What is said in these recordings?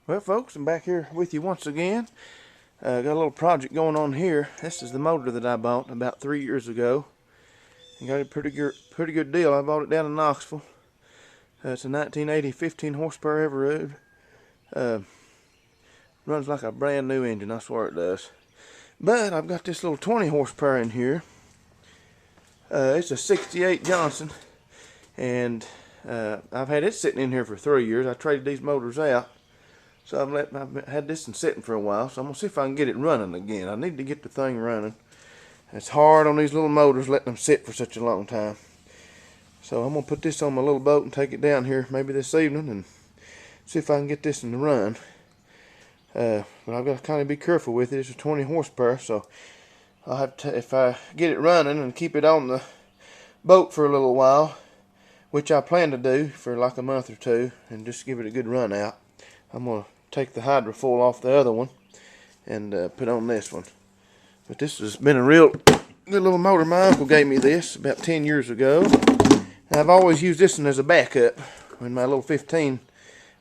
Well, folks, I'm back here with you once again. Got a little project going on here. This is the motor that I bought about 3 years ago. And got a pretty good deal. I bought it down in Knoxville. It's a 1980 15 horsepower Everroad. Runs like a brand new engine, I swear it does. But I've got this little 20 horsepower in here. It's a 68 Johnson. And I've had it sitting in here for 3 years. I traded these motors out. So I've had this one sitting for a while, so I'm going to see if I can get it running again. I need to get the thing running. It's hard on these little motors letting them sit for such a long time. So I'm going to put this on my little boat and take it down here maybe this evening and see if I can get this one to run. But I've got to kind of be careful with it. It's a 20 horsepower, so I'll have to, if I get it running and keep it on the boat for a little while, which I plan to do for like a month or two, and just give it a good run out, I'm going to take the hydrofoil off the other one and put on this one. But this has been a real good little motor. My uncle gave me this about 10 years ago. And I've always used this one as a backup. When my little 15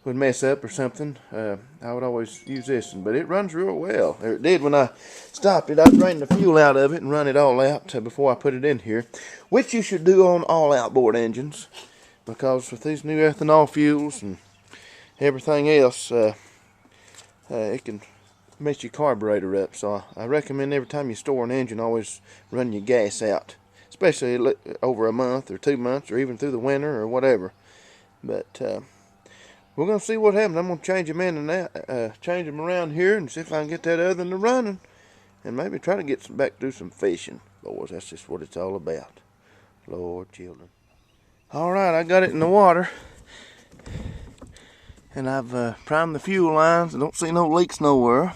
would mess up or something, I would always use this one. But it runs real well. Or it did when I stopped it. I'd drain the fuel out of it and run it all out before I put it in here. Which you should do on all outboard engines. Because with these new ethanol fuels and everything else, it can mess your carburetor up. So I recommend every time you store an engine, always run your gas out, especially over a month or 2 months or even through the winter or whatever. But we're gonna see what happens. I'm gonna change them in and out, change them around here and see if I can get that other one running, and maybe try to get back to do some fishing. Boys, that's just what it's all about. Lord, children. All right, I got it in the water. And I've primed the fuel lines. I don't see no leaks nowhere.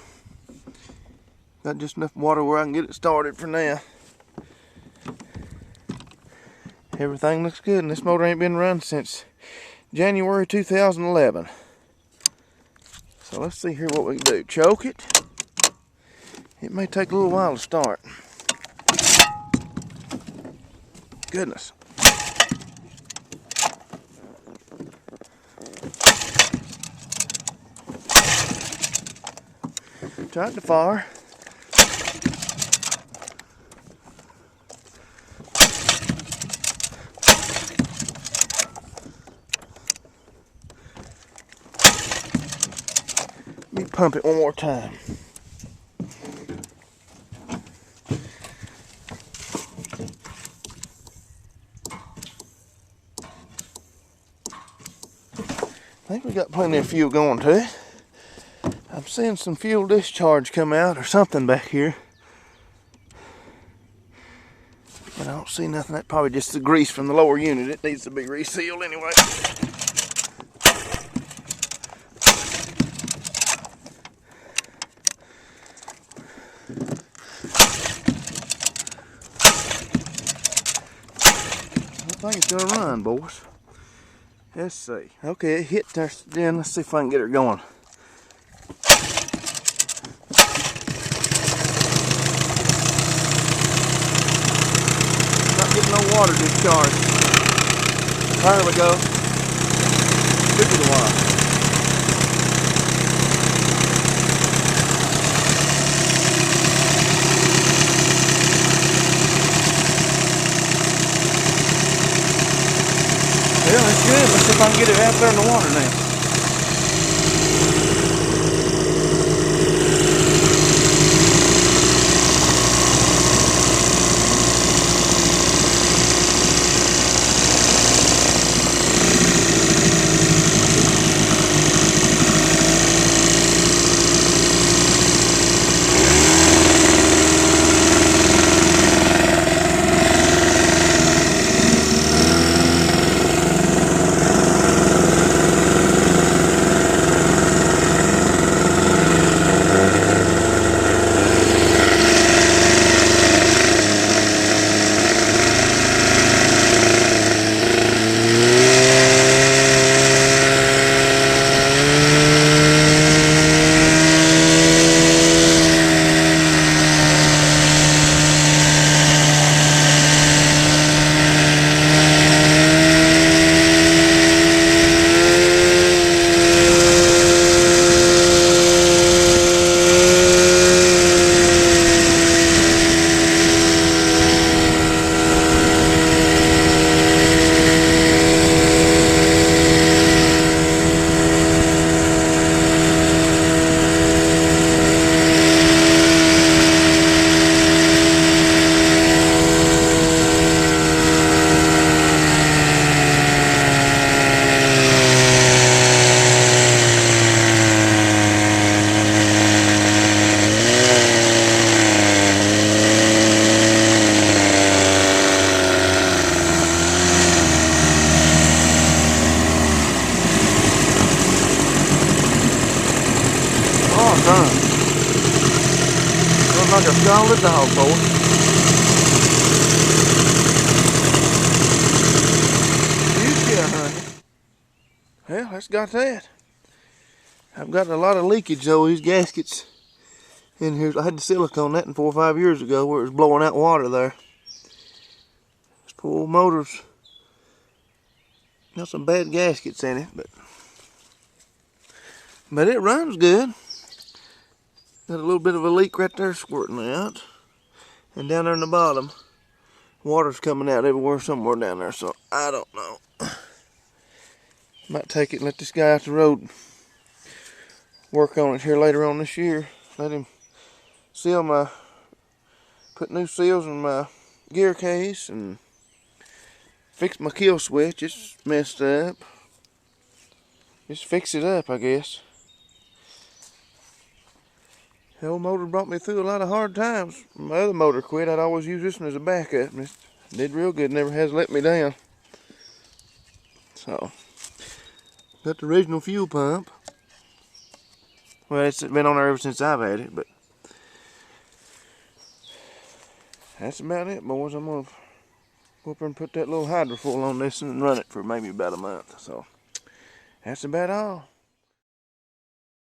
Got just enough water where I can get it started for now. Everything looks good, and this motor ain't been run since January 2011. So let's see here what we can do. Choke it. It may take a little while to start. Goodness. Tried to fire. Let me pump it one more time. I think we got plenty of fuel going to it. I'm seeing some fuel discharge come out or something back here. But I don't see nothing. That's probably just the grease from the lower unit. It needs to be resealed anyway. I think it's gonna run, boys. Let's see. Okay, it hit there. Then let's see if I can get her going. Getting no water discharge. There we go. Took it a while. Yeah, that's good. Let's see if I can get it out there in the water now. turn. Looks like a scalded dog, boy. You honey. Well, that's got that. I've got a lot of leakage though, these gaskets in here. I had the silicone that in 4 or 5 years ago where it was blowing out water there. This poor old motor's got some bad gaskets in it, but it runs good. Got a little bit of a leak right there squirting out. And down there in the bottom, water's coming out everywhere somewhere down there, so I don't know. Might take it and let this guy out the road work on it here later on this year. Let him put new seals in my gear case and fix my kill switch. It's messed up. Just fix it up, I guess. The old motor brought me through a lot of hard times. My other motor quit. I'd always use this one as a backup, and it did real good. Never has let me down. So, got the original fuel pump. Well, it's been on there ever since I've had it, but that's about it, boys. I'm gonna go up there and put that little hydrofoil on this and run it for maybe about a month. So, that's about all.